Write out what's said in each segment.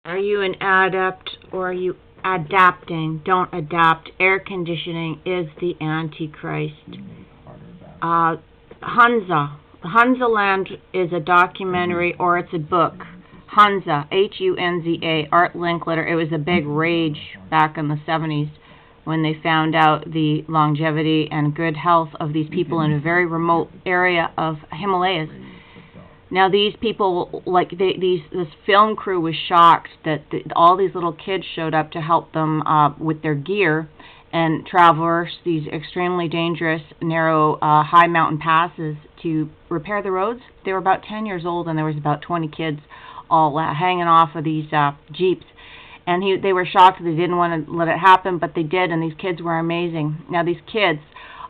Are you an adept or are you adapting? Don't adapt. Air conditioning is the Antichrist. Hunza. Hunza Land is a documentary or it's a book. Hunza, Hunza, Art Linkletter. It was a big rage back in the 70s when they found out the longevity and good health of these people in a very remote area of Himalayas. Now these people, this film crew was shocked that all these little kids showed up to help them with their gear and traverse these extremely dangerous, narrow, high mountain passes to repair the roads. They were about 10 years old, and there was about 20 kids all hanging off of these jeeps. And they were shocked. They didn't want to let it happen, but they did, and these kids were amazing. Now these kids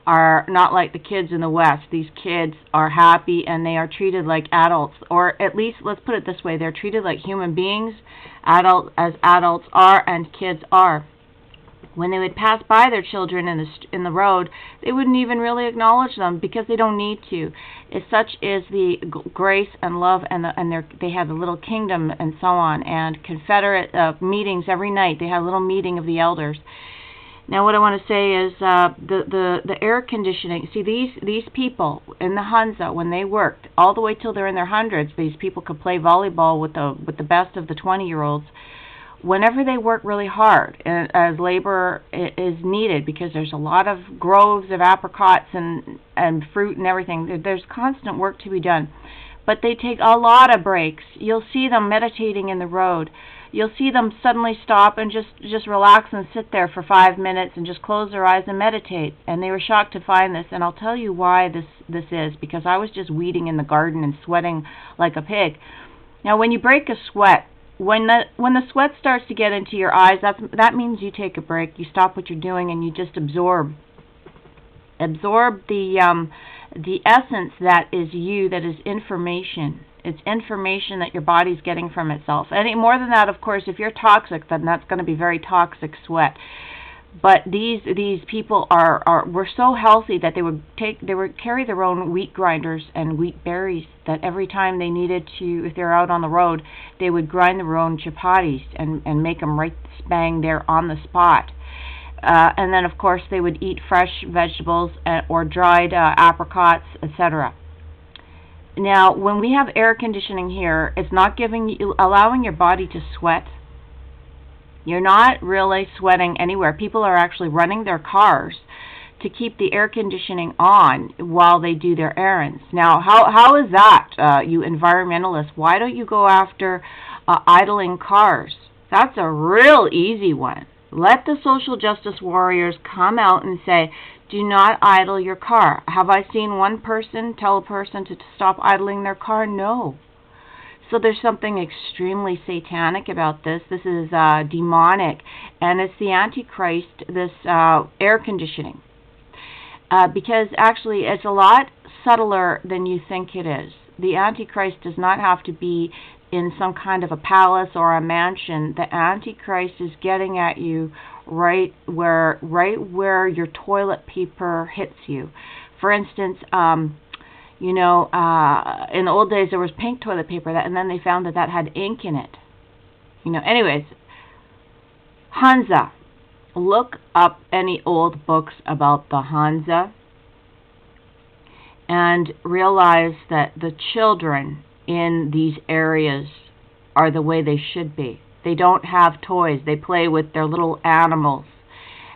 are not like the kids in the West. These kids are happy, and they are treated like adults, or at least, let's put it this way, they're treated like human beings, as adults are and kids are. When they would pass by their children in the road, they wouldn't even really acknowledge them because they don't need to. Such is the grace and love, and they have a little kingdom and so on, and Confederate meetings every night. They had a little meeting of the elders. Now, what I want to say is the air conditioning. See, these people in the Hunza, when they worked all the way till they're in their hundreds, these people could play volleyball with the best of the 20-year-olds. Whenever they work really hard, as labor is needed, because there's a lot of groves of apricots and fruit and everything, there's constant work to be done. But they take a lot of breaks. You'll see them meditating in the road. You'll see them suddenly stop and just relax and sit there for 5 minutes and just close their eyes and meditate. And they were shocked to find this, and I'll tell you why this is, because I was just weeding in the garden and sweating like a pig. Now, when you break a sweat, when the sweat starts to get into your eyes, that means you take a break. You stop what you're doing and you just absorb the essence that is you, that is information. It's information that your body's getting from itself. Any more than that, of course, if you're toxic, then that's going to be very toxic sweat. But these people were so healthy that they would carry their own wheat grinders and wheat berries, that every time they needed to, if they're out on the road, they would grind their own chapatis and make them right bang there on the spot. And then, of course, they would eat fresh vegetables or dried apricots, etc. Now, when we have air conditioning here, it's not allowing your body to sweat. You're not really sweating anywhere. People are actually running their cars to keep the air conditioning on while they do their errands. Now, how is that, you environmentalists? Why don't you go after idling cars? That's a real easy one. Let the social justice warriors come out and say, do not idle your car. Have I seen one person tell a person to stop idling their car? No. So there's something extremely satanic about this. This is demonic, and it's the Antichrist, this air conditioning. Because actually it's a lot subtler than you think it is. The Antichrist does not have to be in some kind of a palace or a mansion. The Antichrist is getting at you right where your toilet paper hits you. For instance, in the old days there was pink toilet paper, and then they found that had ink in it. Anyways, Hunza. Look up any old books about the Hunza and realize that the children in these areas are the way they should be. They don't have toys. They play with their little animals,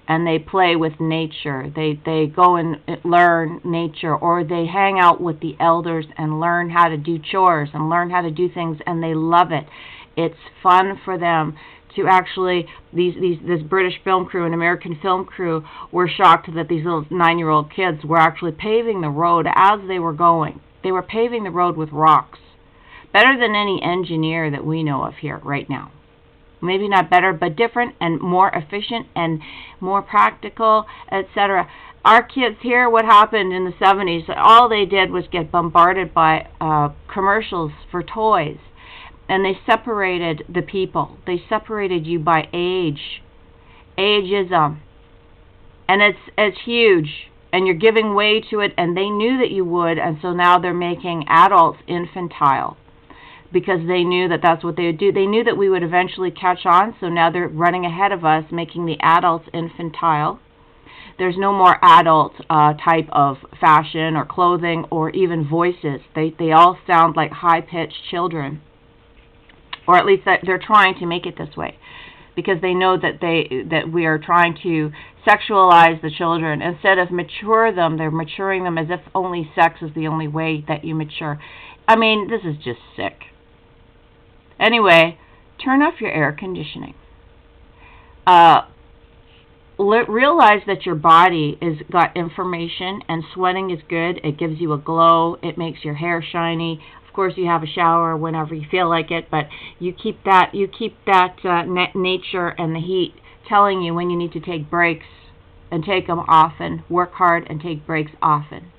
and they play with nature. They go and learn nature, or they hang out with the elders and learn how to do chores and learn how to do things, and they love it. It's fun for them to actually, this British film crew and American film crew were shocked that these little 9-year-old kids were actually paving the road as they were going. They were paving the road with rocks. Better than any engineer that we know of here right now. Maybe not better, but different and more efficient and more practical, etc. Our kids here, what happened in the 70s, all they did was get bombarded by commercials for toys. And they separated the people. They separated you by age. Ageism. And it's huge. And you're giving way to it, and they knew that you would, and so now they're making adults infantile. because they knew that that's what they would do. They knew that we would eventually catch on, so now they're running ahead of us, making the adults infantile. There's no more adult type of fashion or clothing or even voices. They all sound like high-pitched children, or at least that they're trying to make it this way, because they know that we are trying to sexualize the children. Instead of mature them, they're maturing them as if only sex is the only way that you mature. I mean, this is just sick. Anyway, turn off your air conditioning. Realize that your body is got information, and sweating is good. It gives you a glow. It makes your hair shiny. Of course, you have a shower whenever you feel like it, but you keep that nature and the heat telling you when you need to take breaks, and take them often. Work hard and take breaks often.